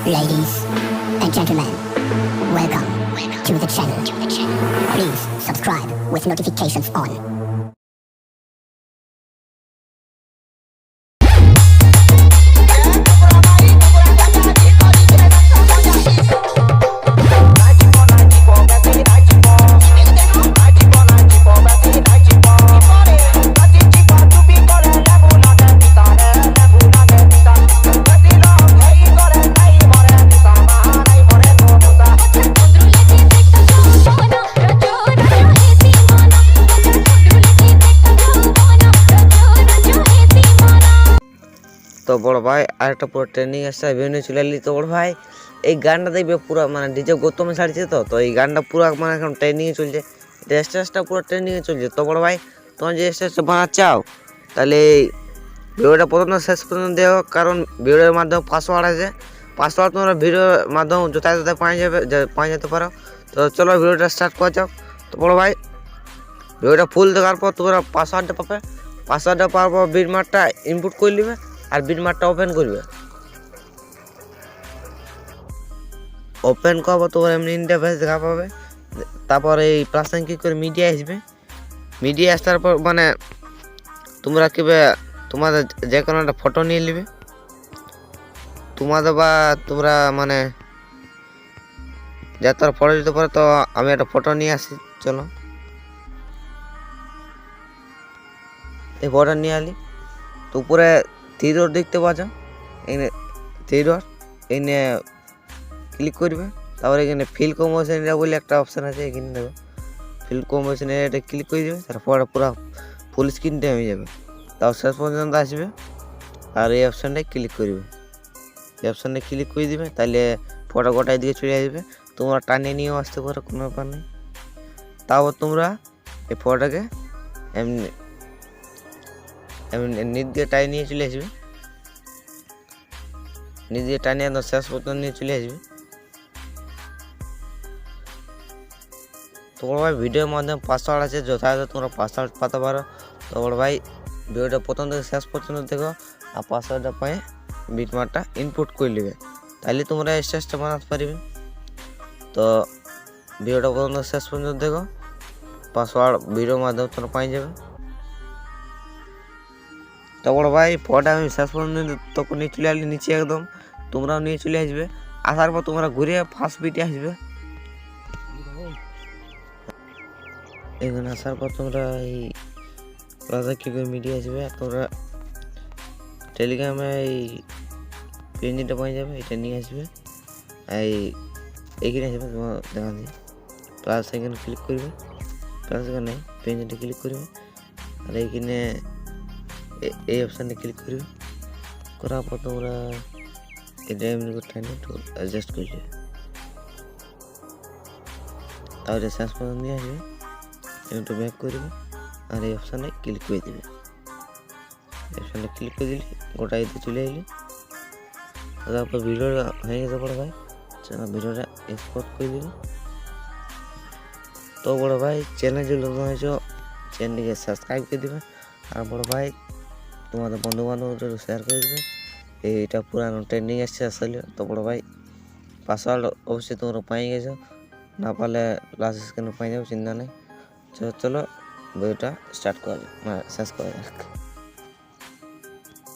Ladies and gentlemen, welcome to the channel. Please subscribe with notifications on. তো বড় ভাই আরেকটা পুরো ট্রেনিং আসছে ভেনে চলে এলি। তো বড় ভাই এই গানটা দেখবে পুরো মানে ডিজে গৌতমে ছাড়ছে। তো এই গানটা পুরো মানে এখন ট্রেনিংয়ে চলছে, স্টেজটা পুরো ট্রেনিংয়ে চলছে। তো বড় ভাই তোমার যে স্টেজটা বানাতে চাও তাহলে ভিডিওটা প্রথম শেষ পর্যন্ত দেখো, কারণ ভিডিওর মাধ্যমে পাসওয়ার্ড আছে, পাসওয়ার্ড তোমরা ভিডিওর মাধ্যমে যথাযথ পাওয়া যেতে পারো। তো চলো ভিডিওটা স্টার্ট করা যাও। তো বড় ভাই ভিডিওটা ফুল দেখার পর তোমরা পাসওয়ার্ডটা পাবে, পাসওয়ার্ডটা পাওয়ার পর বিটমার্কটা ইনপুট করে নেবে আর বিটমার্কটা ওপেন করবে। ওপেন করবো তোমার এমনি ইন্টারফেস দেখা পাবে। তারপর এই প্লাস সাইন ক্লিক করে মিডিয়া আসবে। মিডিয়া আসার পর মানে তোমরা কিভাবে তোমাদের যে কোনো একটা ফটো নিয়ে নেবে তোমাদের, বা তোমরা মানে যা তোর ফটো দিতে পারো। তো আমি একটা ফটো নিয়ে আসি, চলো এই ফটো নিয়ে আলি। তো উপরে থ্রি ডট দেখতে পাচ্ছ, এখানে থ্রি ডট এখানে ক্লিক করবে। তারপরে এখানে ফিল কম্পোজিশন বলে একটা অপশান আছে, এখানে দেবো ফিল কম্পোজিশন, এটা ক্লিক করে দেবে। তারপরে পুরো ফুল স্ক্রিনটা হয়ে যাবে। তাও শেষ পর্যন্ত আসবে আর এই অপশানটায় ক্লিক করবে। এই অপশানটা ক্লিক করে দিবে, তাহলে ফটো গোটায় দিকে চলে আসবে। তোমরা টানিয়ে নিয়েও আসতে পারো, কোনো ব্যাপার নেই। তারপর তোমরা এই ফটোটাকে এমনি নিচ দিয়ে টাই নিয়ে চলে আসবে, নিচ দিয়ে টানিয়ে একদম শেষ পর্যন্ত নিয়ে চলে আসবে। তো বড় ভাই ভিডিওর মাধ্যমে পাসওয়ার্ড আছে, যথাযথ তোমরা পাসওয়ার্ড পাতে পারো। তো বড় ভাই ভিডিওটা প্রথম থেকে শেষ পর্যন্ত দেখো আর পাসওয়ার্ডটা পায়ে বিটমার্কটা ইনপুট করে নেবে, তাহলে তোমরা স্টেজটা বানাতে পারবে। তো ভিডিওটা প্রথম থেকে শেষ পর্যন্ত দেখো, পাসওয়ার্ড ভিডিওর মাধ্যমে তোমরা পাই যাবে। তো বড় ভাই ফটোটা আমি শেষ পর্যন্ত তখন নিয়ে চলে আসলে নিচে একদম, তোমরাও নিয়ে চলে আসবে। আসার পর তোমরা ঘুরে ফার্স্ট বিটে আসবে। এখানে আসার পর তোমরা এই রাজা কি করে মিডিয়া আসবে, তোমরা টেলিগ্রামে এই পেনজিটা পাই যাবে, এটা নিয়ে আসবে। এইখানে আসবে, তোমার দেখা দিই প্লাস এখানে ক্লিক করবে, প্লাস এখানে পেনজিটা ক্লিক করবে আর এইখানে এই অপশানে ক্লিক করবে। করার পর তোমরা এটা এমনি করতে একটু অ্যাডজাস্ট করবে, তাহলে শেষ পর্যন্ত নিয়ে আসবে। একটু ব্যাক করবে আর এই অপশানে ক্লিক করে দেবে। অপশানে ক্লিক করে দিলে গোটা এতে চলে এলে। তারপর ভিডিওটা হয়ে গেছে বড় ভাই, ভিডিওটা এক্সপোর্ট করে দিবে। তো বড় ভাই চ্যানেল যদি নতুন হয়েছ চ্যানেলটিকে সাবস্ক্রাইব করে দেবে। আর বড় ভাই তোমাদের বন্ধু বান্ধবদের শেয়ার করে দেবে। এইটা পুরানো ট্রেন্ডিং আসছে আসলে। তো বড় ভাই পাসওয়ার্ড অবশ্যই তোমরা পাই গেছো, না পারলে লাস্ট স্ক্রিনে পাই যাবো, চিন্তা নেই। চলো ভিডিওটা স্টার্ট করা শেষ করা যাক।